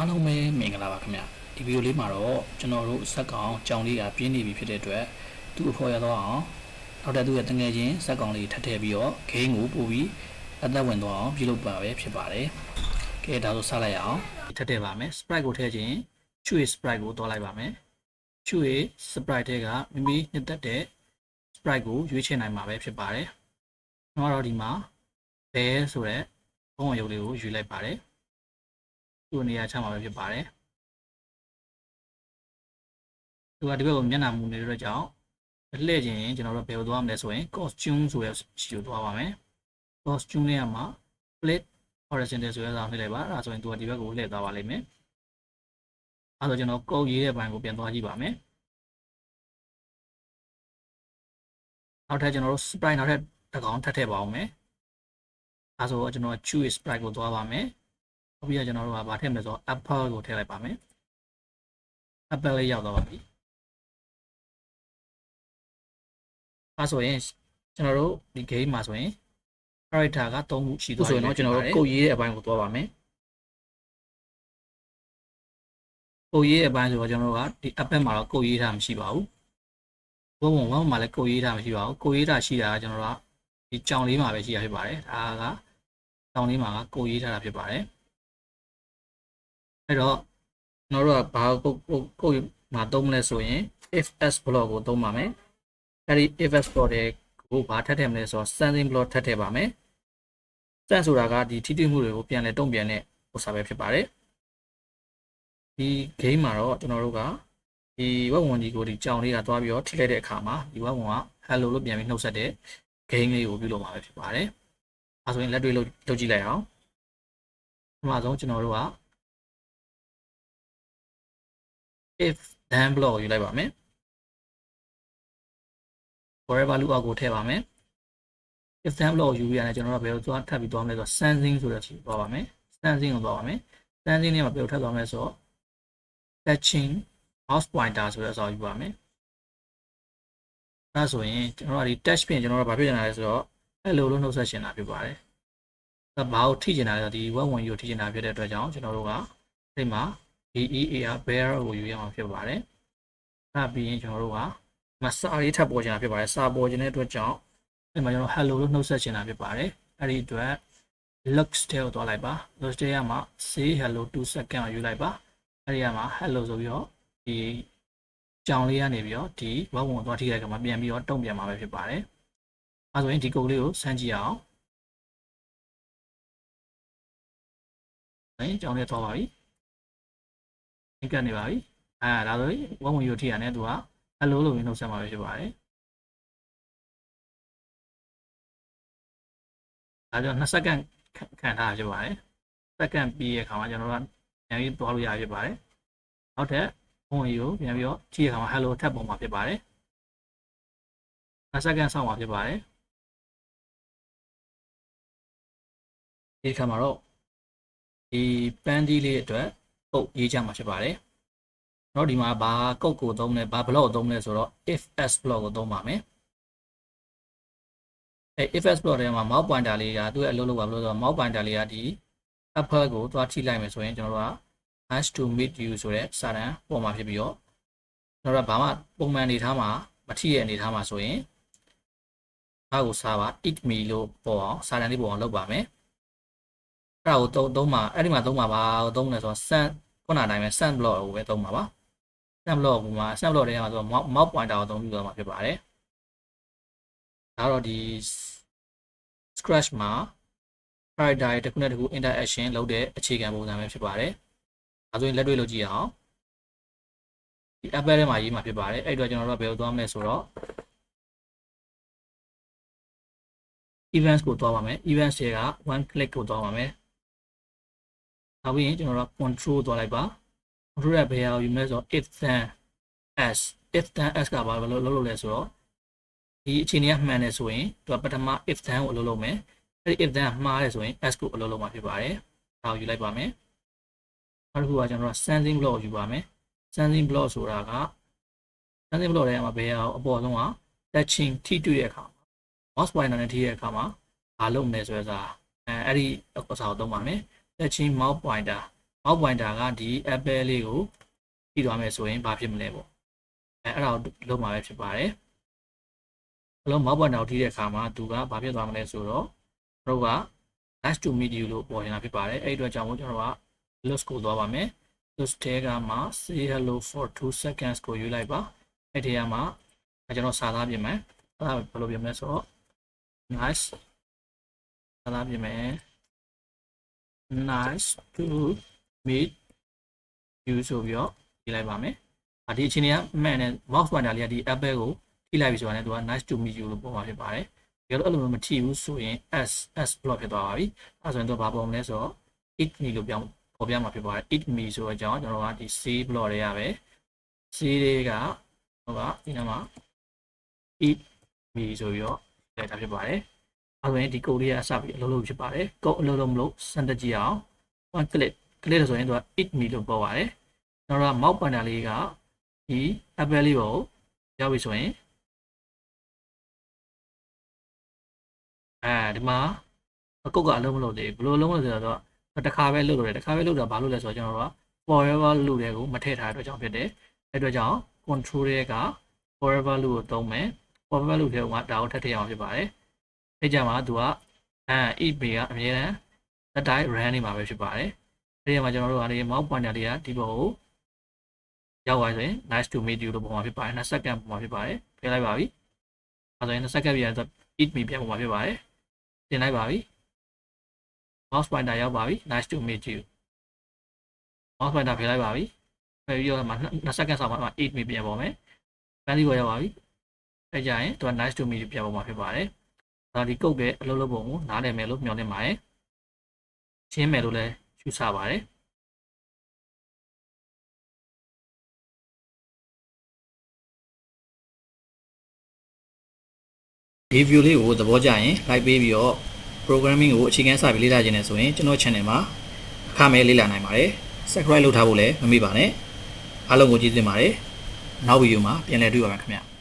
အားလုံးပဲမင်္ဂလာပါခင်ဗျဒီဗီဒီယိုလေးမှာတော့ကျွန်တော်တို့စက်ကောင်ကြောင်လေးကပြင်းနေပြီဖြစ်တဲ့အတွက်သူ့အဖော်ရတော့အောင်နောက်တဲ့သူ့ရဲ့တငယ်ချင်းစက်ကောင်လေးထပ်ထည့်ပြီးတော့ဂိမ်းကိုပို့ပြီးအသက်ဝင်သွားအောင်ပြုလုပ်ပါပဲဖြစ်ပါတယ်ကဲဒါဆိုစလိုက်အောင်ထပ်ထည့်ပါမယ် sprite ကိုထည့်ခြင်းချွေ sprite ကိုတွားလိုက်ပါမယ်ချွေ sprite တွေကမိမိနှစ်သက်တဲ့ sprite ကိုရွေးချယ်နိုင်မှာပဲဖြစ်ပါတယ်ကျွန်တော်တို့ဒီမှာဘဲဆိုတဲ့ဘုံရုပ်လေးကိုယူလိုက်ပါတယ်သူ့နေရာချမှာပဲဖြစ်ပါတယ်သူကဒီဘက်ကိုမျက်နှာမူနေတဲ့ကြောင့်လှည့်ခြင်းကျွန်တော်တို့ဘယ်ကိုသွားမလဲဆိုရင် costume ဆိုတဲ့ခြေကိုသွားပါမယ် costume လေးကမှာ split horizontal ဆိုတဲ့စာနှိပ်လိုက်ပါအဲဒါဆိုရင်သူကဒီဘက်ကိုလှည့်သွားပါလိမ့်မယ်အဲဒါဆိုကျွန်တော်ကုတ်ရေးတဲ့ဘိုင်းကိုပြန်သွားကြည့်ပါမယ်နောက်ထပ်ကျွန်တော်တို့ sprite နောက်ထပ်တစ်ကောင်ထပ်ထည့်ပါအောင်မယ်အဲဆိုကျွန်တော် choose sprite ကိုသွားပါမယ်နောက်ပြီးတော့ကျွန်တော်တို့ကဗာထည့်မယ်ဆိုတော့ apple ကိုထည့်လိုက်ပါမယ် apple လေးရောက်သွားပါပြီအဲဆိုရင်ကျွန်တော်တို့ဒီ game မှာဆိုရင် character က3ခုရှိသွားပြီဆိုရင်တော့ကျွန်တော်တို့ကုတ်ရေးတဲ့အပိုင်းကိုသွားပါမယ်ကုတ်ရေးအပိုင်းဆိုတော့ကျွန်တော်တို့ကဒီ apple မှာတော့ကုတ်ရေးထားမရှိပါဘူးဘုံမှာလည်းကုတ်ရေးထားမရှိပါဘူးကုတ်ရေးထားရှိတာကကျွန်တော်တို့ကဒီကြောင်လေးမှာပဲရှိရဖြစ်ပါတယ်ဒါကကြောင်လေးမှာကကုတ်ရေးထားတာဖြစ်ပါတယ်အဲ့တော့ကျွန်တော်တို့ကဘာကုတ်မှာသုံးမလဲဆိုရင် if s block ကိုသုံးပါမယ်အဲ့ဒီ if s block ကိုဘာထပ်ထည့်မလဲဆိုတော့ sensing block ထပ်ထည့်ပါမယ် sense ဆိုတာကဒီထိတွေ့မှုတွေကိုပြန်လဲတုံ့ပြန်တဲ့ဥစ္စာပဲဖြစ်ပါတယ်ဒီ game မှာတော့ကျွန်တော်တို့ကဒီဝက်ဝန်ကြီးကိုဒီကြောင်လေးကသွားပြီးတော့ထိလိုက်တဲ့အခါမှာဒီဝက်ဝန်က hello လို့ပြန်ပြီးနှုတ်ဆက်တဲ့ game လေးကိုပြုလုပ်မှာပဲဖြစ်ပါတယ်အဲဆိုရင်လက်တွေ့လုပ်ကြည့်လိုက်အောင်ပထမဆုံးကျွန်တော်တို့က if then block ယူလိုက်ပါမယ် forever loop အောက်ကိုထည့်ပါမယ် if then block ယူရရင်ကျွန်တော်တို့ဘယ်လိုသွားထပ်ပြီးသွားမလဲဆိုတော့ sensing ဆိုတဲ့ခြေသွားပါမယ် sensing ကိုသွားပါမယ် sensing နဲ့မှာဘယ်လိုထပ်သွားမလဲဆိုတော့ touching mouse pointer ဆိုတဲ့အစားယူပါမယ်အဲဆိုရင်ကျွန်တော်တို့ဒီ touch ဖြင့်ကျွန်တော်တို့ဘာဖြစ်နေတာလဲဆိုတော့ hello လို့နှုတ်ဆက်ရှင်တာဖြစ်ပါတယ်ဒါဘာကိုထိကျင်တာလဲဆိုတော့ဒီ web ဝင်ကိုထိကျင်တာဖြစ်တဲ့အတွက်ကြောင့်ကျွန်တော်တို့ကဒီမှာ bear bear ကိုယူရမှာဖြစ်ပါတယ်အဲပြီးရင်ကျွန်တော်တို့ကမစာလေးထပ်ပေါ်ချင်တာဖြစ်ပါတယ်စာပေါ်ချင်တဲ့အတွက်ကြောင့်ဒီမှာကျွန်တော် hello လို့နှုတ်ဆက်ချင်တာဖြစ်ပါတယ်အဲ့ဒီအတွက် looks ထဲကိုသွားလိုက်ပါ looks ထဲမှာ say hello 2 second ကိုယူလိုက်ပါအဲ့ဒီမှာ hello ဆိုပြီးတော့ဒီကြောင်လေးကနေပြီးတော့ဒီဝက်ဝင်သွားထိတဲ့အခါမှာပြန်ပြီးတော့တုံ့ပြန်မှာပဲဖြစ်ပါတယ်အဲဆိုရင်ဒီကုတ်လေးကိုစမ်းကြည့်အောင်အဲ့ကြောင်လေးသွားပါပြီကတ်နေပါပြီဒါဆိုရင်ဝက်ဝင်ယူထိရတယ်သူက hello လို့နှုတ်ဆက်မှာပဲဖြစ်ပါတယ်ဒါကြောင့်2စက္ကန့်ခံထားရဖြစ်ပါတယ်စက္ကန့်ပြီးရဲ့အခါမှာကျွန်တော်တို့ပြန်ပြီးသွားလို့ရဖြစ်ပါတယ်နောက်ထပ်ဘုံရီကိုပြန်ပြီးတော့ကြည့်ရအောင် hello ထပ်ပုံမှာဖြစ်ပါတယ်2စက္ကန့်စောင့်မှာဖြစ်ပါတယ်ဒီခါမှာတော့ဒီပန်းဒီလေးအတွက်ပုတ်ရေးချမှာဖြစ်ပါတယ်တော့ဒီမှာဘာကုတ်ကိုသုံးလဲဘာ block ကိုသုံးလဲဆိုတော့ if s block ကိုသုံးပါမယ်if s block ထဲမှာ mouse pointer လေးကသူ့ရဲ့အလုပ်လုပ်ပါလို့ဆိုတော့ mouse pointer လေးကဒီ apple ကိုသွားထိလိုက်မယ်ဆိုရင်ကျွန်တော်တို့က nice to meet you ဆိုတဲ့စာတန်းပေါ်မှာဖြစ်ပြီးတော့ကျွန်တော်တို့ကဘာမှပုံမှန်အနေထားမှာမထိရဲ့အနေထားမှာဆိုရင်ဘာကိုစားပါ eat me လို့ပေါ်အောင်စာတန်းလေးပေါ်အောင်လုပ်ပါမယ်အဲ့ဒါကိုသုံးမှာအဲ့ဒီမှာသုံးမှာဘာကိုသုံးလဲဆိုတော့ sun ခုနအတိုင်းပဲ sun block ကိုပဲသုံးမှာပါ sun block ကမှာ sun block ထဲမှာဆိုတော့ mouse pointer ကိုသုံးပြီးတော့မှာဖြစ်ပါတယ်ဒါတော့ဒီ scratch မှာ character တစ်ခုနဲ့တစ်ခု interaction လုပ်တဲ့အခြေခံပုံစံပဲဖြစ်ပါတယ်ဒါဆိုရင်လက်တွေ့လုပ်ကြည့်အောင်ဒီ apple ထဲမှာရေးမှာဖြစ်ပါတယ်အဲ့တော့ကျွန်တော်တို့ဘယ်လိုသွားမလဲဆိုတော့ events ကိုသွားပါမယ် events တွေက one click ကိုသွားပါမယ်နောက်ပြီးရင်ကျွန်တော်တို့ control သွားလိုက်ပါ control ရဲ့ဘယ်ဟာကိုယူမလဲဆိုတော့ if then s ကဘာလို့လုပ်လဲဆိုတော့ဒီအခြေအနေကမှန်တယ်ဆိုရင်သူကပထမ if then ကိုအလုပ်လုပ်မယ်အဲ့ဒီ if then မှားတယ်ဆိုရင် s ကိုအလုပ်လုပ်မှာဖြစ်ပါတယ်ဒါကိုယူလိုက်ပါမယ်နောက်တစ်ခုကကျွန်တော်တို့ sensing block ကိုယူပါမယ် sensing block ဆိုတာက sensing block ထဲမှာဘယ်ဟာအပေါ်ဆုံးက touching ထိတွေ့တဲ့အခါ mouse pointer နဲ့ထိတဲ့အခါမှာဘာလုပ်မလဲဆိုတော့အဲ့ဒီအစားကိုသုံးပါမယ် touching mouse pointer mouse pointer ကဒီ apple လေးကိုကြည့်သွားမယ်ဆိုရင်ဘာဖြစ်မလဲပေါ့အဲ့ဒါကိုလုံးမှာပဲဖြစ်ပါတယ်အလုံး mouse pointer ကိုထိတဲ့အခါမှာသူကဘာဖြစ်သွားမလဲဆိုတော့တို့က nice to meet you လို့ပေါ်နေတာဖြစ်ပါတယ်အဲ့အတွက်ကြောင့်မို့ကျွန်တော်က list ကိုသွားပါမယ် list ထဲကမှ say hello for 2 seconds ကိုယူလိုက်ပါအဲ့ဒီမှာကျွန်တော်စာသားပြင်မယ်အဲ့ဒါဘယ်လိုပြင်မလဲဆိုတော့ nice စာသားပြင်မယ် nice to meet you ဆိုပြီးတော့ရေးလိုက်ပါမယ်ဒီအချိန်ကမှန်တယ် mouse pointer လေးကဒီ apple ကိုထိလိုက်ပြီဆိုတာနဲ့သူက nice to meet you လို့ပေါ်မှာဖြစ်ပါတယ်ဒီလိုအဲ့လိုမထိဘူးဆိုရင် s block ဖြစ်သွားပါပြီအဲဆိုရင်တော့ဘာပေါ်မလဲဆိုတော့ it me လို့ပြောင်းပေါ်ပြမှာဖြစ်ပါတယ် it me ဆိုတဲ့အကြောင်းကျွန်တော်ကဒီ c block တွေရပဲ c တွေကဟုတ်ပါဒီနားမှာ it me ဆိုပြီးတော့ဒါဖြစ်ပါတယ်အဲဆိုရင်ဒီ code လေးကအစပြီးအလုပ်လုပ်ဖြစ်ပါတယ် code အလုပ်လုပ်မလို့စမ်းသပ်ကြည့်အောင် one click လို့ဆိုရင်သူက it me လို့ပေါ်ပါတယ်ကျွန်တော်က mouse pointer လေးကဒီ apple လေးကိုရောက်ပြီဆိုရင်ဒီမှာအကုတ်ကအလုံးမလုပ်သေးဘူးဘယ်လိုလုံးမလို့ဆိုတော့တစ်ခါပဲလုပ်လို့ရတယ်တစ်ခါပဲလုပ်တာဘာလို့လဲဆိုတော့ကျွန်တော်တို့က forever loop တွေကိုမထည့်ထားတဲ့အတွက်ကြောင့်ဖြစ်တယ်အဲ့အတွက်ကြောင့် control တွေက forever loop ကိုသုံးမယ် forever loop တွေကဒါကိုထည့်ထည့်အောင်ဖြစ်ပါတယ်အဲ့ကြမှာသူကif ကအမြဲတမ်းလက်တိုင်း run နေမှာပဲဖြစ်ပါတယ်အဲ့ဒီမှာကျွန်တော်တို့ကဒီ mouse pointer တွေကဒီဘက်ကိုရောက်သွားဆိုရင် nice to meet you လို့ပုံမှာဖြစ်ပါတယ်2 second ပုံမှာဖြစ်ပါတယ်ဖယ်လိုက်ပါပြီအဲဆိုရင်2 second ပြန်ဆို it me ပြန်ပုံမှာဖြစ်ပါတယ်တင်လိုက်ပါပြီ mouse pointer ရောက်ပါပြီ nice to meet you mouse pointer ဖယ်လိုက်ပါပြီဖယ်ပြီးတော့မှ2 second ဆောက်မှ it me ပြန်ပေါ်မယ်ပန်းစီပေါ်ရောက်ပါပြီအဲ့ကြရင်သူက nice to meet you ပြန်ပေါ်မှာဖြစ်ပါတယ်ဒါဒီကုတ်တဲ့အလုပ်လုပ်ပုံကိုနားလည်မယ်လို့မျှော်လင့်ပါတယ်ရှင်းမယ်လို့လည်းယူဆပါတယ်ဒီ view လေးကိုသဘောကျရင် like ပေးပြီးတော့ programming ကိုအခြေခံစပြီးလေ့လာခြင်းနဲ့ဆိုရင်ကျွန်တော် channel မှာအခမဲ့လေ့လာနိုင်ပါတယ် subscribe လုပ်ထားဖို့လည်းမမေ့ပါနဲ့အားလုံးကိုကျေးဇူးတင်ပါတယ်နောက် video မှာပြန်လည်တွေ့ပါမယ်ခင်ဗျာ